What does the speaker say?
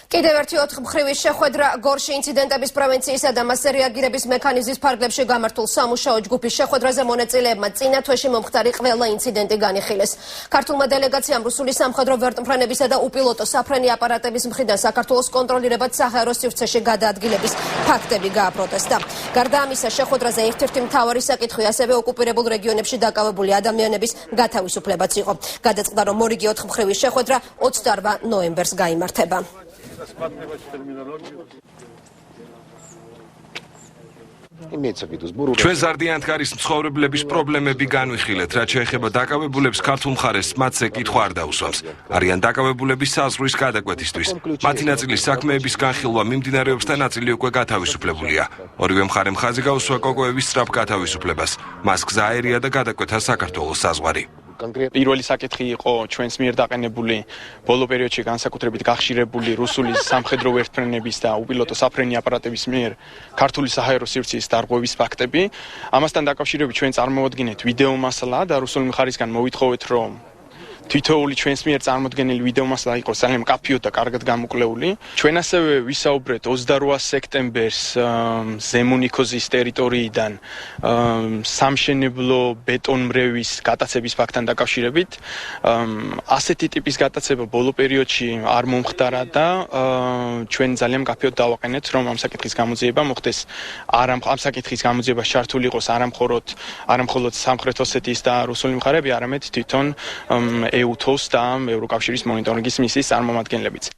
კიდევ ერთი 4 მხრივის შეხვედრა გორში ინციდენტების პრევენციისა და მასზე რეაგირების მექანიზმის ფარგლებში გამართულ სამუშაო ჯგუფის შეხვედრაზე მონაწილეებმა წინა თვეში მომხდარი ყველა ინციდენტი განიხილეს. ქართულმა დელეგაციამ რუსული სამხედრო ვერტმფრენებისა და უპილოტო საფრენი აპარატების მხრიდან საქართველოს კონტროლირებად საჰაერო სივრცეში გადაადგილების ფაქტები გააპროტესტა. გარდა ამისა, შეხვედრაზე ერთ-ერთი მთავარი საკითხი ასევე ოკუპირებულ რეგიონებში დაკავებული ადამიანების გათავისუფლებაც იყო. გადაწყდა, რომ მორიგი 4 მხრივის შეხვედრა 28 ნოემბერს გაიმართება. ჩვენ ზარდიანთქარის მცხოვრებლების პრობლემები განვიხილეთ, რაც შეეხება დაკავებულებს ქართულ მხარეს მათზე კითხვა არ დაუსვამს. არიან დაკავებულების საზღვრის გადაკვეთისთვის. მათი ნაწილის საქმეების განხილვა მიმდინარეობს და ნაწილი უკვე გათავისუფლებულია. ორივე მხარემ ხაზი გაუსვა კოკოევის სწრაფ გათავისუფლებას. მას გზა აერია და გადაკვეთა საქართველოს საზღვარი. პირველი საკითხი იყო ჩვენს მიერ დაყენებული ბოლო პერიოდში განსაკუთრებით გახშირებული რუსული სამხედრო ვერტმფრენების და უპილოტო საფრენი აპარატების მიერ ქართული საჰაერო სივრცის დარღვევის ფაქტები. ამასთან დაკავშირებით ჩვენ წარმოვადგინეთ ვიდეო მასალა და რუსული მხარისგან მოვითხოვეთ, რომ თითოეული ჩვენს მიერ წარმოდგენილი ვიდეო მასალა იყოს ძალიან მკაფიო და კარგად გამოკვლეული. ჩვენ ასევე ვისაუბრეთ 28 სექტემბერს ზემონიქოზის ტერიტორიიდან სამშენებლო ბეტონმრევის გატაცების ფაქტთან დაკავშირებით. ასეთი ტიპის გატაცება ბოლო პერიოდში არ მომხდარა და ჩვენ ძალიან მკაფიოდ დავაყენეთ, რომ ამ საკითხის გამოძიება მოხდეს. ამ საკითხის გამოძიებას ჩართული იყოს არა მხოლოდ სამხრეთ ოსეთის და რუსული მხარეები, არამედ თვითონ EUTOS და ევროკავშირის მონიტორინგის მისიის წარმომადგენლებიც.